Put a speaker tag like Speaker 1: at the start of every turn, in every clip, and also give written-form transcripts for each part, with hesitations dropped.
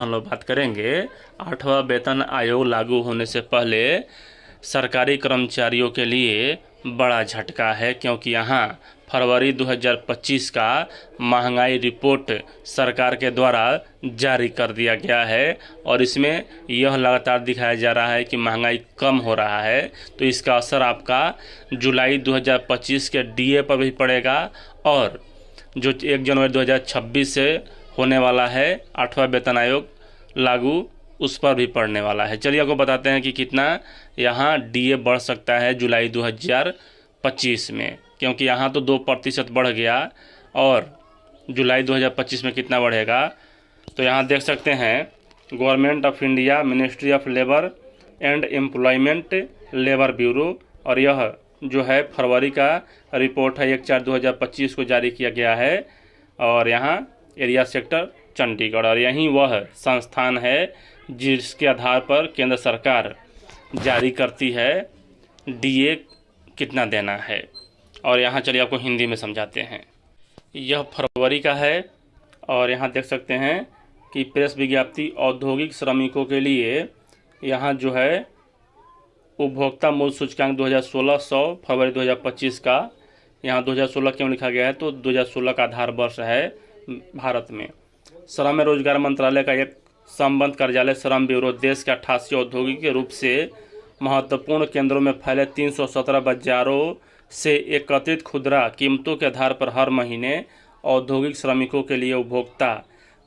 Speaker 1: हम लोग बात करेंगे 8वां वेतन आयोग लागू होने से पहले सरकारी कर्मचारियों के लिए बड़ा झटका है, क्योंकि यहाँ फरवरी 2025 का महंगाई रिपोर्ट सरकार के द्वारा जारी कर दिया गया है और इसमें यह लगातार दिखाया जा रहा है कि महंगाई कम हो रहा है। तो इसका असर आपका जुलाई 2025 के डीए पर भी पड़ेगा और जो 1 जनवरी 2026 से होने वाला है 8वां वेतन आयोग लागू, उस पर भी पड़ने वाला है। चलिए आपको बताते हैं कि कितना यहाँ डीए बढ़ सकता है जुलाई 2025 में, क्योंकि यहाँ तो 2% बढ़ गया और जुलाई 2025 में कितना बढ़ेगा। तो यहाँ देख सकते हैं government of India, ministry of labour and employment, labour bureau, और यह जो है फरवरी का रिपोर्ट है 1/4/2025 को जारी किया गया है। और यहाँ एरिया सेक्टर चंडीगढ़, और यही वह संस्थान है जिसके आधार पर केंद्र सरकार जारी करती है डीए कितना देना है। और यहाँ चलिए आपको हिंदी में समझाते हैं। यह फरवरी का है और यहाँ देख सकते हैं कि प्रेस विज्ञप्ति औद्योगिक श्रमिकों के लिए यहाँ जो है उपभोक्ता मूल्य सूचकांक 2016 100 फरवरी 2025 का, यहाँ 2016 क्यों लिखा गया है तो 2016 का आधार वर्ष है भारत में। श्रम एवं रोजगार मंत्रालय का एक संबद्ध कार्यालय श्रम ब्यूरो देश के 88 औद्योगिक रूप से महत्वपूर्ण केंद्रों में फैले 317 बाजारों से एकत्रित खुदरा कीमतों के आधार पर हर महीने औद्योगिक श्रमिकों के लिए उपभोक्ता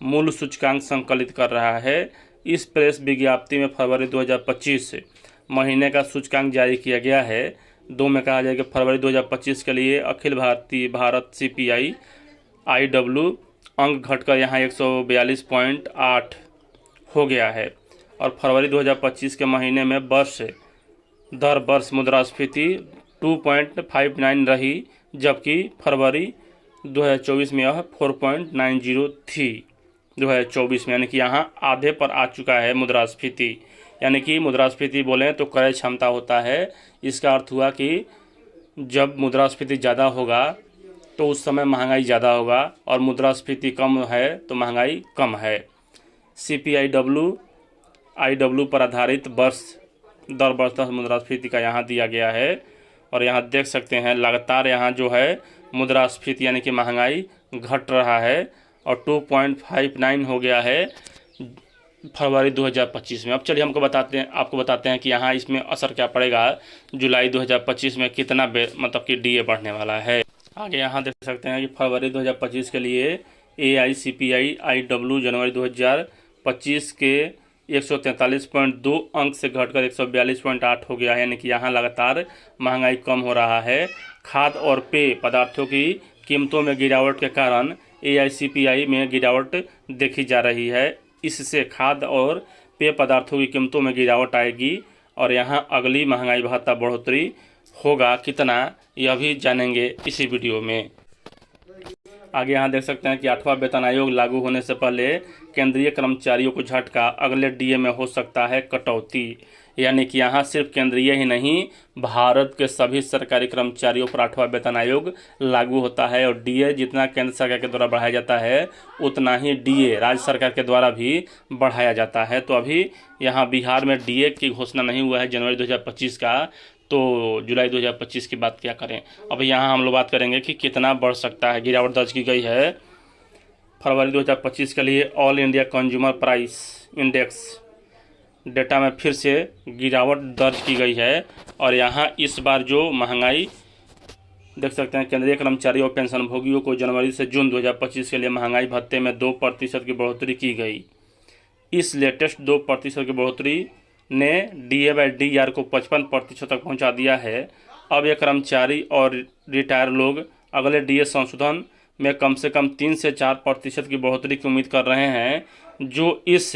Speaker 1: मूल्य सूचकांक संकलित कर रहा है। इस प्रेस विज्ञप्ति में फरवरी 2025 महीने का सूचकांक जारी किया गया है। 2 में कहा जाए कि फरवरी 2025 के लिए अखिल भारत CPI IW अंक घटकर यहाँ 142.8 हो गया है और फरवरी 2025 के महीने में वर्ष मुद्रास्फीति 2.59 रही, जबकि फरवरी 2024 में यह 4.90 थी 2024 में, यानी कि यहाँ आधे पर आ चुका है मुद्रास्फीति। यानी कि मुद्रास्फीति बोलें तो क्रय क्षमता होता है। इसका अर्थ हुआ कि जब मुद्रास्फीति ज़्यादा होगा तो उस समय महंगाई ज़्यादा होगा और मुद्रास्फीति कम है तो महंगाई कम है। CPI IW पर आधारित दर वर्ष मुद्रास्फीति का यहाँ दिया गया है और यहाँ देख सकते हैं लगातार यहाँ जो है मुद्रास्फीति यानी कि महंगाई घट रहा है और 2.59 हो गया है फरवरी 2025 में। अब चलिए आपको बताते हैं कि यहाँ इसमें असर क्या पड़ेगा, जुलाई 2025 में कितना मतलब कि डीए बढ़ने वाला है। आगे यहाँ देख सकते हैं कि फरवरी 2025 के लिए AICPI IW जनवरी 2025 के 143.2 अंक से घटकर 142.8 हो गया है, यानी कि यहाँ लगातार महंगाई कम हो रहा है। खाद्य और पेय पदार्थों की कीमतों में गिरावट के कारण AICPI में गिरावट देखी जा रही है। इससे खाद्य और पेय पदार्थों की कीमतों में गिरावट आएगी और यहाँ अगली महंगाई भत्ता बढ़ोतरी होगा कितना, यह भी जानेंगे इसी वीडियो में। आगे यहाँ देख सकते हैं कि 8वां वेतन आयोग लागू होने से पहले केंद्रीय कर्मचारियों को झटका, अगले डीए में हो सकता है कटौती। यानी कि यहाँ सिर्फ केंद्रीय ही नहीं, भारत के सभी सरकारी कर्मचारियों पर 8वां वेतन आयोग लागू होता है और डीए जितना केंद्र सरकार के द्वारा बढ़ाया जाता है उतना ही डीए राज्य सरकार के द्वारा भी बढ़ाया जाता है। तो अभी यहाँ बिहार में डीए की घोषणा नहीं हुआ है जनवरी 2025 का, तो जुलाई 2025 की बात क्या करें। अब यहाँ हम लोग बात करेंगे कि कितना बढ़ सकता है। गिरावट दर्ज की गई है फरवरी 2025 के लिए all India consumer price index data में फिर से गिरावट दर्ज की गई है और यहाँ इस बार जो महंगाई देख सकते हैं, केंद्रीय कर्मचारी और पेंशनभोगियों को जनवरी से जून 2025 के लिए महंगाई भत्ते में 2% की बढ़ोतरी की गई। इस लेटेस्ट 2% की बढ़ोतरी ने DA/DR को 55% तक पहुंचा दिया है। अब ये कर्मचारी और रिटायर लोग अगले डीए संशोधन में कम से कम 3 से 4% की बढ़ोतरी की उम्मीद कर रहे हैं, जो इस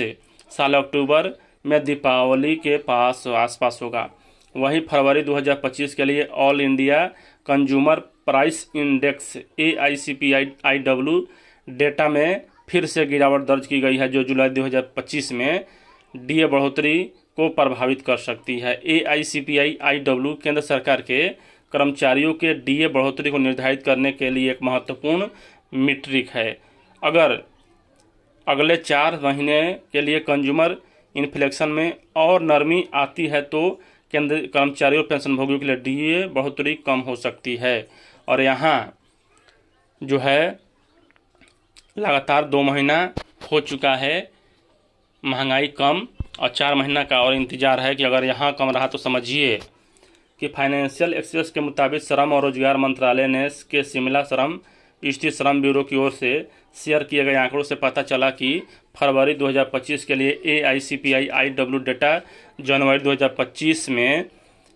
Speaker 1: साल अक्टूबर में दीपावली के आसपास होगा। वहीं फरवरी 2025 के लिए all India consumer price index AICPI IW data में फिर से गिरावट दर्ज की गई है, जो जुलाई 2025 में डीए बढ़ोतरी को प्रभावित कर सकती है। AICPI IW केंद्र सरकार के कर्मचारियों के डीए बढ़ोतरी को निर्धारित करने के लिए एक महत्वपूर्ण मीट्रिक है। अगर अगले 4 महीने के लिए कंज्यूमर इन्फ्लेशन में और नरमी आती है तो केंद्र कर्मचारियों और पेंशनभोगियों के लिए डीए बढ़ोतरी कम हो सकती है। और यहाँ जो है लगातार 2 महीना हो चुका है महंगाई कम, और 4 महीना का और इंतज़ार है कि अगर यहाँ कम रहा तो समझिए कि फाइनेंशियल एक्सप्रेस के मुताबिक श्रम और रोजगार मंत्रालय ने के शिमला श्रम स्थित श्रम ब्यूरो की ओर से शेयर किए गए आंकड़ों से पता चला कि फरवरी 2025 के लिए AICPI-IW डेटा जनवरी 2025 में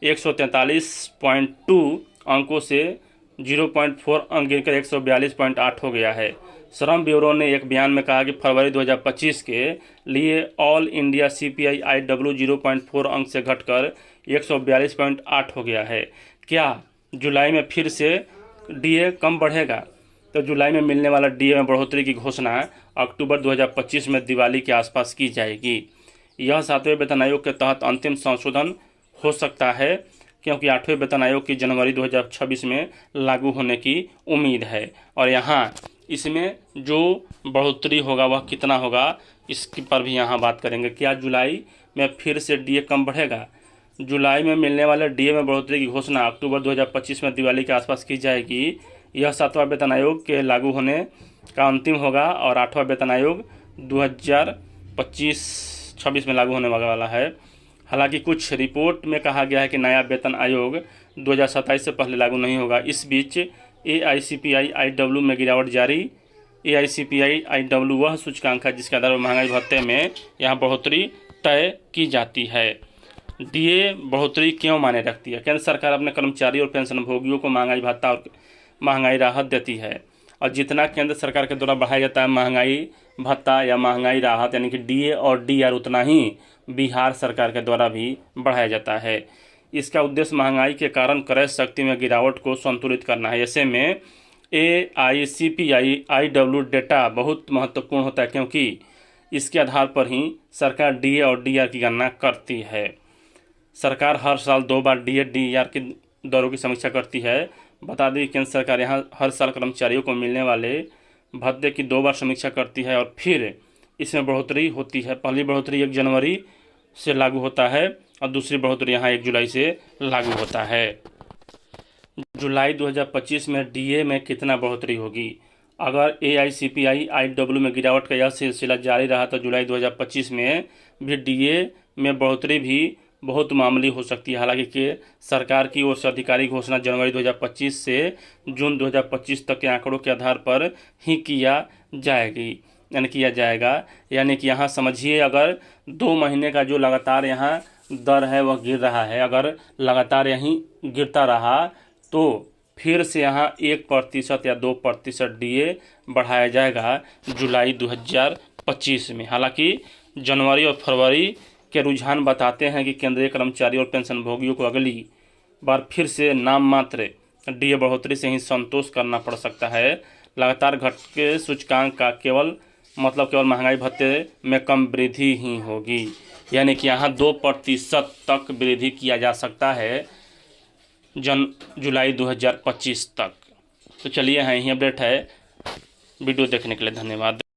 Speaker 1: 143.2 अंकों से 0.4 अंक गिरकर 142.8 हो गया है। श्रम ब्यूरो ने एक बयान में कहा कि फरवरी 2025 के लिए ऑल इंडिया CPI-IW 0.4 अंक से घटकर 142.8 हो गया है। क्या जुलाई में फिर से डीए कम बढ़ेगा? तो जुलाई में मिलने वाला डीए में बढ़ोतरी की घोषणा अक्टूबर 2025 में दिवाली के आसपास की जाएगी। यह 7वें वेतन आयोग के तहत अंतिम संशोधन हो सकता है, क्योंकि 8वें वेतन आयोग की जनवरी 2026 में लागू होने की उम्मीद है। और यहाँ इसमें जो बढ़ोतरी होगा वह कितना होगा, इसके पर भी यहाँ बात करेंगे। क्या जुलाई में फिर से डीए कम बढ़ेगा? जुलाई में मिलने वाले डीए में बढ़ोतरी की घोषणा अक्टूबर 2025 में दिवाली के आसपास की जाएगी। यह 7वां वेतन आयोग के लागू होने का अंतिम होगा और 8वां वेतन आयोग 2025-26 में लागू होने वाला है। हालांकि कुछ रिपोर्ट में कहा गया है कि नया वेतन आयोग 2027 से पहले लागू नहीं होगा। इस बीच AICPI-IW में गिरावट जारी। AICPI-IW वह सूचकांक है जिसके आधार पर महंगाई भत्ते में यहाँ बढ़ोतरी तय की जाती है। डीए बढ़ोतरी क्यों मायने रखती है? केंद्र सरकार अपने कर्मचारियों और पेंशनभोगियों को महंगाई भत्ता और महंगाई राहत देती है, और जितना केंद्र सरकार के द्वारा बढ़ाया जाता है महंगाई भत्ता या महंगाई राहत यानी कि डीए और डीआर, उतना ही बिहार सरकार के द्वारा भी बढ़ाया जाता है। इसका उद्देश्य महंगाई के कारण क्रय शक्ति में गिरावट को संतुलित करना है। ऐसे में AICPI-IW डेटा बहुत महत्वपूर्ण होता है, क्योंकि इसके आधार पर ही सरकार डीए और डीआर की गणना करती है। सरकार हर साल 2 बार डीए डीआर की दरों की समीक्षा करती है। बता दें केंद्र सरकार यहाँ हर साल कर्मचारियों को मिलने वाले भत्ते की 2 बार समीक्षा करती है और फिर इसमें बढ़ोतरी होती है। पहली बढ़ोतरी 1 जनवरी से लागू होता है और दूसरी बढ़ोतरी यहाँ 1 जुलाई से लागू होता है। जुलाई 2025 में डीए में कितना बढ़ोतरी होगी? अगर AICPI-IW में गिरावट का यह सिलसिला जारी रहा तो जुलाई 2025 में भी डीए में बढ़ोतरी भी बहुत मामूली हो सकती है। हालांकि कि सरकार की ओर से आधिकारिक घोषणा जनवरी 2025 से जून 2025 तक के आंकड़ों के आधार पर ही किया जाएगा। यानी कि यहाँ समझिए, अगर 2 महीने का जो लगातार यहाँ दर है वह गिर रहा है, अगर लगातार यहीं गिरता रहा तो फिर से यहाँ 1% या 2% डीए बढ़ाया जाएगा जुलाई 2025 में। हालांकि जनवरी और फरवरी के रुझान बताते हैं कि केंद्रीय कर्मचारी और पेंशनभोगियों को अगली बार फिर से नाम मात्र डीए बढ़ोतरी से ही संतोष करना पड़ सकता है। लगातार घटते सूचकांक का केवल महंगाई भत्ते में कम वृद्धि ही होगी, यानी कि यहाँ 2% तक वृद्धि किया जा सकता है जुलाई 2025 तक। तो चलिए, यही अपडेट है। वीडियो देखने के लिए धन्यवाद।